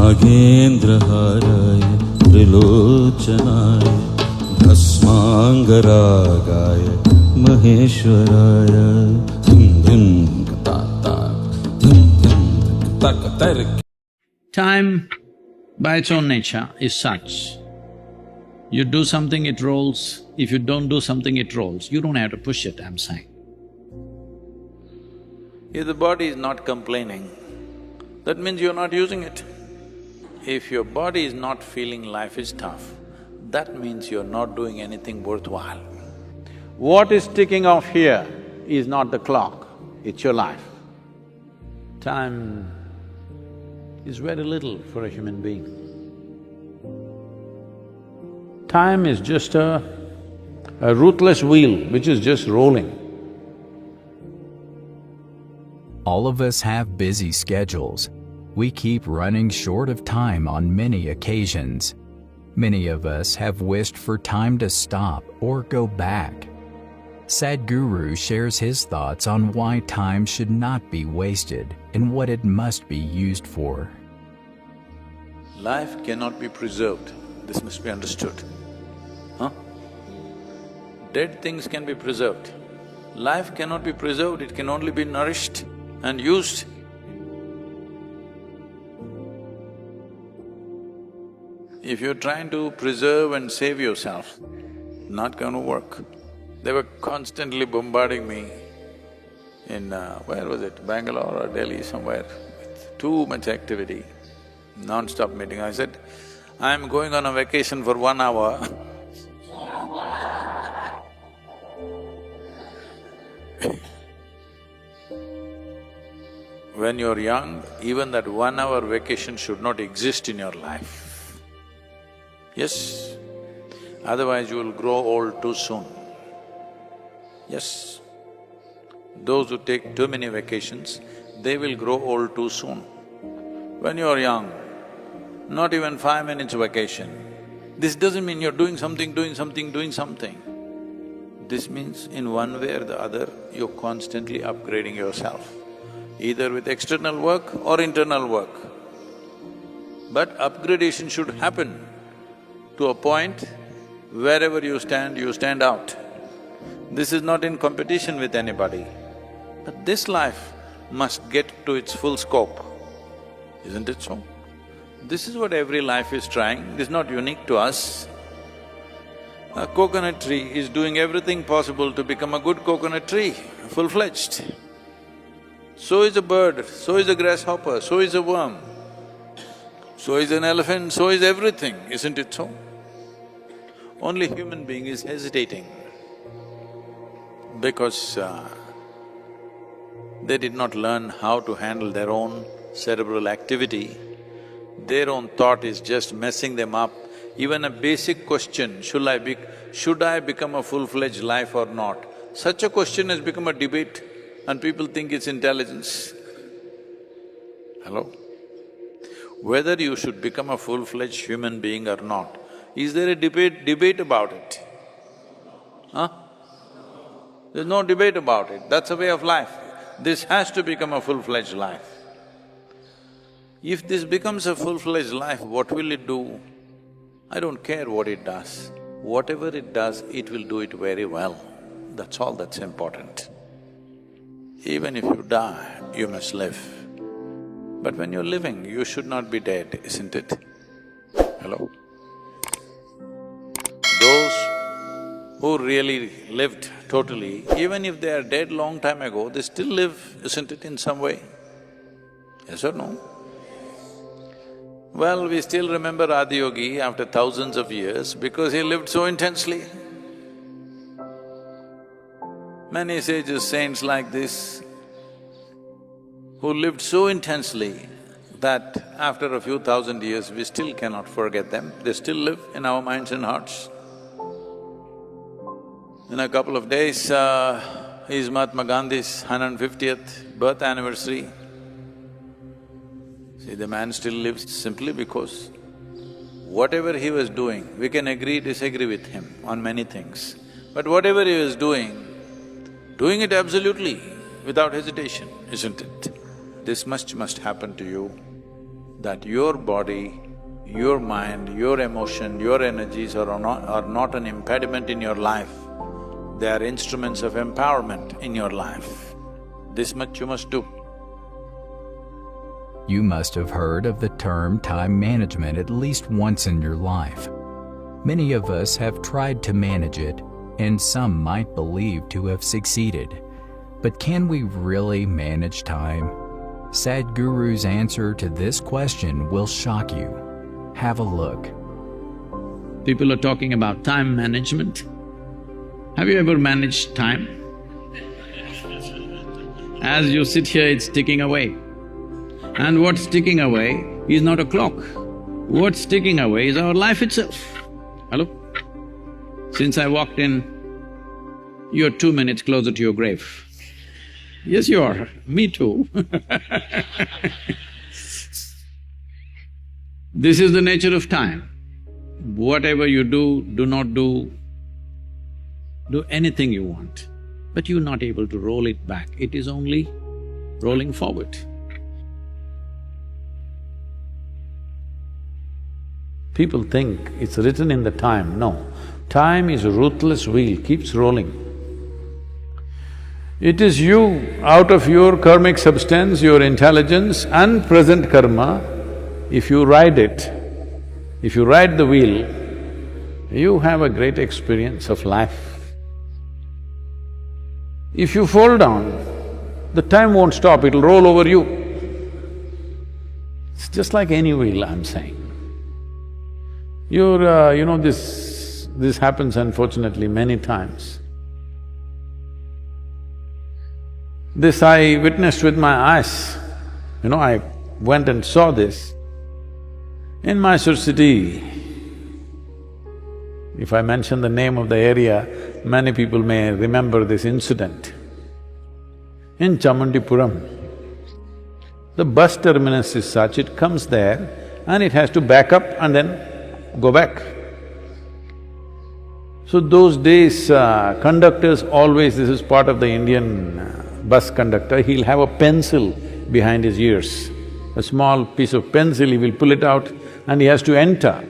नागेन्द्रहाराय त्रिलोचनाय भस्मांगरागाय महेश्वराय धुम धुम ता ता धुम धुम तक तक। Time, by its own nature, is such. You do something, it rolls. If you don't do something, it rolls. You don't have to push it, I'm saying. If the body is not complaining, that means you're not using it. If your body is not feeling life is tough, that means you're not doing anything worthwhile. What is ticking off here is not the clock, it's your life. Time is very little for a human being. Time is just a ruthless wheel which is just rolling. All of us have busy schedules. We keep running short of time on many occasions. Many of us have wished for time to stop or go back. Sadhguru shares his thoughts on why time should not be wasted and what it must be used for. Life cannot be preserved, this must be understood. Huh? Dead things can be preserved. Life cannot be preserved, it can only be nourished and used. If you're trying to preserve and save yourself, not gonna work. They were constantly bombarding me in… where was it? Bangalore or Delhi somewhere, with too much activity, non-stop meeting. I said, I'm going on a vacation for 1 hour. When you're young, even that 1 hour vacation should not exist in your life. Yes, otherwise you will grow old too soon. Yes, those who take too many vacations, they will grow old too soon. When you're young, not even 5 minutes vacation. This doesn't mean you're doing something. This means in one way or the other, you're constantly upgrading yourself, either with external work or internal work. But upgradation should happen to a point wherever you stand out. This is not in competition with anybody. But this life must get to its full scope, isn't it so? This is what every life is trying, this is not unique to us. A coconut tree is doing everything possible to become a good coconut tree, full-fledged. So is a bird, so is a grasshopper, so is a worm, so is an elephant, so is everything, isn't it so? Only human being is hesitating because they did not learn how to handle their own cerebral activity. Their own thought is just messing them up. Even a basic question, should I become a full-fledged life or not? Such a question has become a debate and people think it's intelligence. Hello? Whether you should become a full-fledged human being or not, is there a debate about it? Huh? There's no debate about it, that's a way of life. This has to become a full-fledged life. If this becomes a full-fledged life, what will it do? I don't care what it does. Whatever it does, it will do it very well. That's all that's important. Even if you die, you must live. But when you're living, you should not be dead, isn't it? Hello? Those who really lived totally, even if they are dead long time ago, they still live, isn't it, in some way? Yes or no? Well, we still remember Adiyogi after thousands of years because he lived so intensely. Many sages, saints like this, who lived so intensely that after a few thousand years, we still cannot forget them, they still live in our minds and hearts. In a couple of days, is Mahatma Gandhi's 150th birth anniversary. See, the man still lives simply because whatever he was doing, we can agree, disagree with him on many things, but whatever he was doing it absolutely, without hesitation, isn't it? This much must happen to you. that your body, your mind, your emotion, your energies are not an impediment in your life. They are instruments of empowerment in your life. This much you must do. You must have heard of the term time management at least once in your life. Many of us have tried to manage it, and some might believe to have succeeded. But can we really manage time? Sadhguru's answer to this question will shock you. Have a look. People are talking about time management. Have you ever managed time? As you sit here, it's ticking away. And what's ticking away is not a clock. What's ticking away is our life itself. Hello? Since I walked in, you're 2 minutes closer to your grave. Yes, you are. Me too. This is the nature of time. Whatever you do, do not do anything you want, but you're not able to roll it back. It is only rolling forward. People think it's written in the time. No, time is a ruthless wheel, keeps rolling. It is you, out of your karmic substance, your intelligence and present karma, if you ride it, if you ride the wheel, you have a great experience of life. If you fall down, the time won't stop, it'll roll over you. It's just like any wheel, I'm saying. You know, this happens unfortunately many times. This I witnessed with my eyes. You know, I went and saw this. In Mysore city, if I mention the name of the area, many people may remember this incident. In Chamundipuram, the bus terminus is such, it comes there and it has to back up and then go back. So those days, conductors always, this is part of the Indian bus conductor, he'll have a pencil behind his ears. A small piece of pencil, he will pull it out and he has to enter.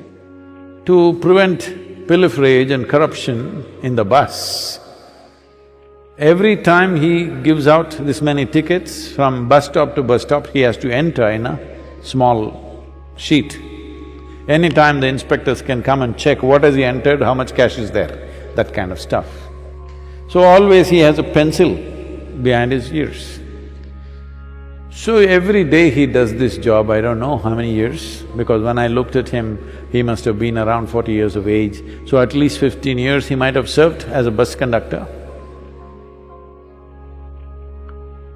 To prevent pilferage and corruption in the bus, every time he gives out this many tickets, from bus stop to bus stop, he has to enter in a small sheet. Anytime the inspectors can come and check what has he entered, how much cash is there, that kind of stuff. So always he has a pencil behind his ears. So every day he does this job, I don't know how many years, because when I looked at him, he must have been around 40 years of age, so at least 15 years he might have served as a bus conductor.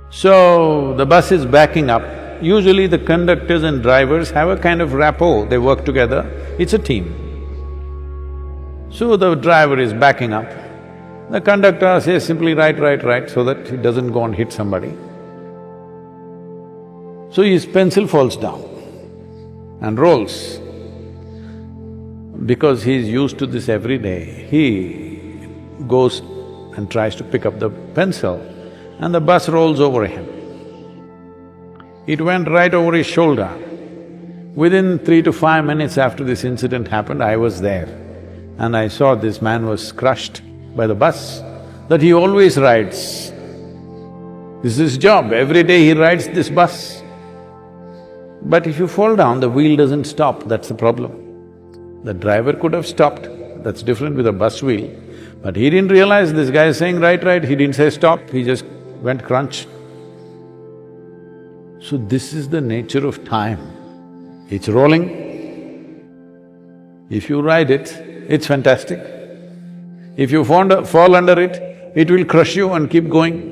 So the bus is backing up. Usually the conductors and drivers have a kind of rapport, they work together, it's a team. So the driver is backing up. The conductor says simply right, so that he doesn't go and hit somebody. So his pencil falls down and rolls. Because he is used to this every day, he goes and tries to pick up the pencil and the bus rolls over him. It went right over his shoulder. Within 3 to 5 minutes after this incident happened, I was there and I saw this man was crushed by the bus that he always rides. This is his job, every day he rides this bus. But if you fall down, the wheel doesn't stop, that's the problem. The driver could have stopped, that's different with a bus wheel. But he didn't realize this guy is saying right, he didn't say stop, he just went crunch. So this is the nature of time. It's rolling. If you ride it, it's fantastic. If you fall under it, it will crush you and keep going.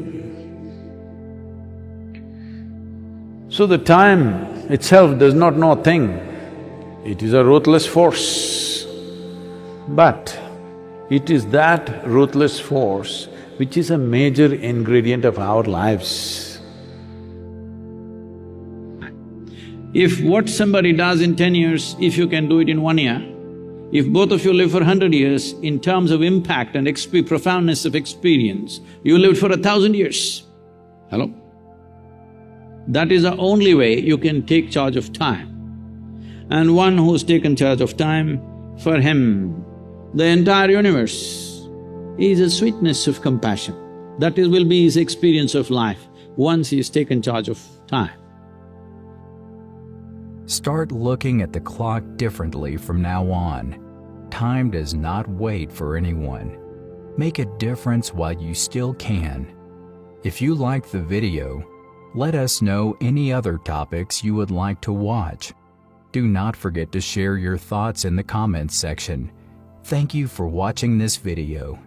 So the time itself does not know a thing. It is a ruthless force. But it is that ruthless force which is a major ingredient of our lives. If what somebody does in 10 years, if you can do it in 1 year, if both of you live for 100 years, in terms of impact and profoundness of experience, you lived for 1,000 years. Hello? That is the only way you can take charge of time. And one who's taken charge of time, for him, the entire universe is a sweetness of compassion. That will be his experience of life once he's taken charge of time. Start looking at the clock differently from now on. Time does not wait for anyone. Make a difference while you still can. If you liked the video, let us know any other topics you would like to watch. Do not forget to share your thoughts in the comments section. Thank you for watching this video.